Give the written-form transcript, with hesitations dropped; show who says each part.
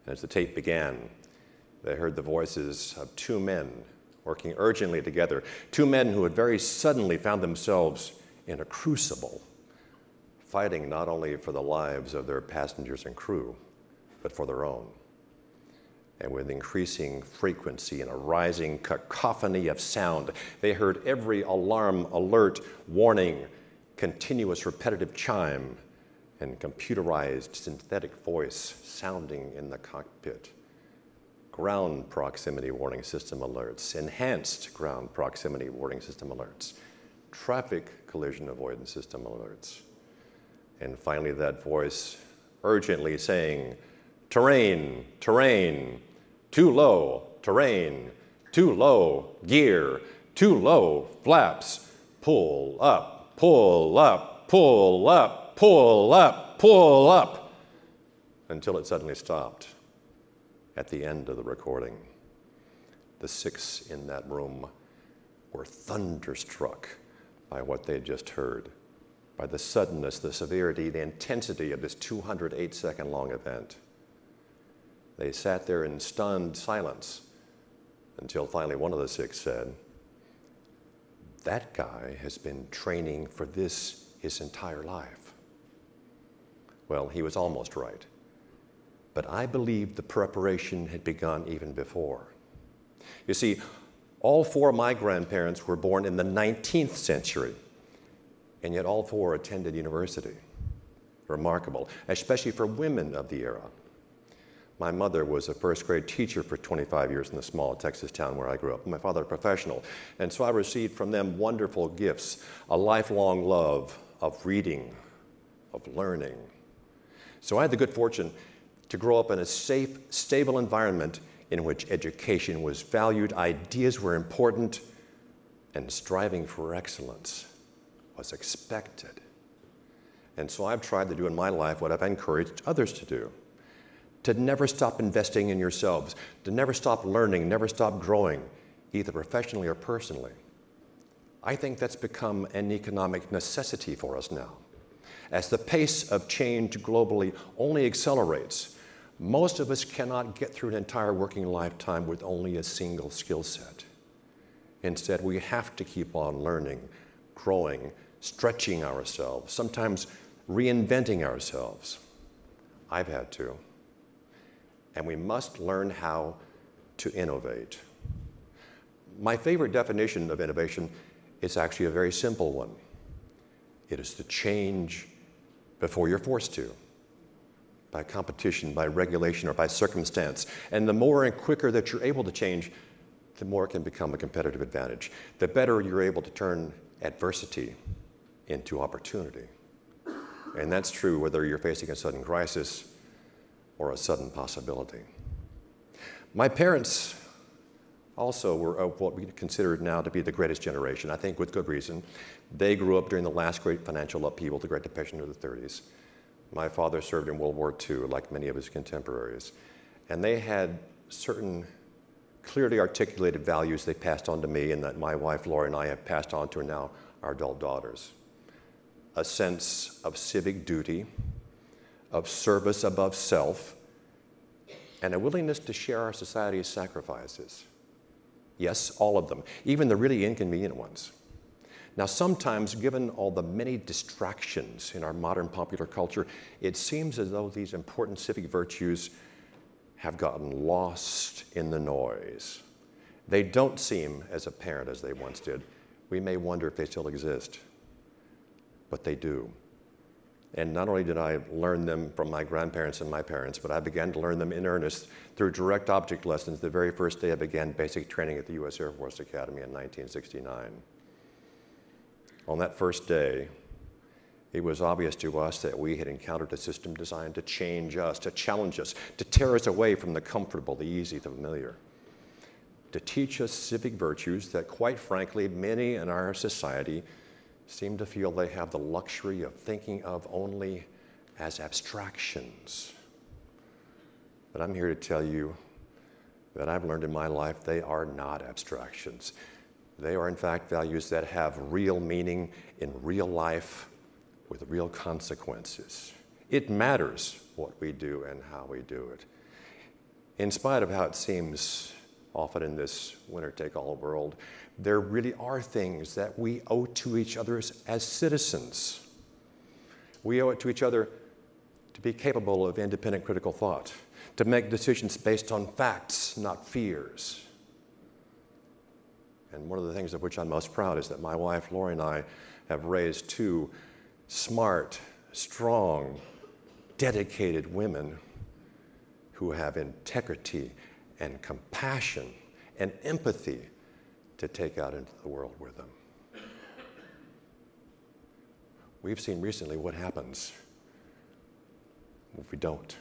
Speaker 1: As the tape began, they heard the voices of two men working urgently together, two men who had very suddenly found themselves in a crucible, fighting not only for the lives of their passengers and crew, but for their own. And with increasing frequency and a rising cacophony of sound, they heard every alarm, alert, warning, continuous repetitive chime, and computerized synthetic voice sounding in the cockpit. Ground proximity warning system alerts, enhanced ground proximity warning system alerts, traffic collision avoidance system alerts. And finally that voice urgently saying, terrain, terrain, too low, terrain, too low, gear, too low, flaps, pull up, pull up, pull up, pull up, pull up, until it suddenly stopped at the end of the recording. The six in that room were thunderstruck by what they had just heard, by the suddenness, the severity, the intensity of this 208-second long event. They sat there in stunned silence until finally one of the six said, "That guy has been training for this his entire life." Well, he was almost right. But I believe the preparation had begun even before. You see, all four of my grandparents were born in the 19th century, and yet all four attended university. Remarkable, especially for women of the era. My mother was a first-grade teacher for 25 years in the small Texas town where I grew up. My father, a professional. And so I received from them wonderful gifts, a lifelong love of reading, of learning. So I had the good fortune to grow up in a safe, stable environment in which education was valued, ideas were important, and striving for excellence was expected. And so I've tried to do in my life what I've encouraged others to do. To never stop investing in yourselves, to never stop learning, never stop growing, either professionally or personally. I think that's become an economic necessity for us now. As the pace of change globally only accelerates, most of us cannot get through an entire working lifetime with only a single skill set. Instead, we have to keep on learning, growing, stretching ourselves, sometimes reinventing ourselves. I've had to. And we must learn how to innovate. My favorite definition of innovation is actually a very simple one. It is to change before you're forced to, by competition, by regulation, or by circumstance. And the more and quicker that you're able to change, the more it can become a competitive advantage. The better you're able to turn adversity into opportunity. And that's true whether you're facing a sudden crisis or a sudden possibility. My parents also were of what we consider now to be the greatest generation, I think with good reason. They grew up during the last great financial upheaval, the Great Depression of the 30s. My father served in World War II, like many of his contemporaries. And they had certain clearly articulated values they passed on to me, and that my wife, Laura, and I have passed on to now our adult daughters. A sense of civic duty, of service above self, and a willingness to share our society's sacrifices. Yes, all of them, even the really inconvenient ones. Now, sometimes, given all the many distractions in our modern popular culture, it seems as though these important civic virtues have gotten lost in the noise. They don't seem as apparent as they once did. We may wonder if they still exist, but they do. And not only did I learn them from my grandparents and my parents, but I began to learn them in earnest through direct object lessons the very first day I began basic training at the U.S. Air Force Academy in 1969. On that first day, it was obvious to us that we had encountered a system designed to change us, to challenge us, to tear us away from the comfortable, the easy, the familiar, to teach us civic virtues that, quite frankly, many in our society seem to feel they have the luxury of thinking of only as abstractions. But I'm here to tell you that I've learned in my life they are not abstractions. They are, in fact, values that have real meaning in real life with real consequences. It matters what we do and how we do it. in spite of how it seems often in this winner-take-all world, there really are things that we owe to each other as citizens. We owe it to each other to be capable of independent critical thought, to make decisions based on facts, not fears. And one of the things of which I'm most proud is that my wife, Lori, and I have raised two smart, strong, dedicated women who have integrity and compassion and empathy to take out into the world with them. We've seen recently what happens if we don't.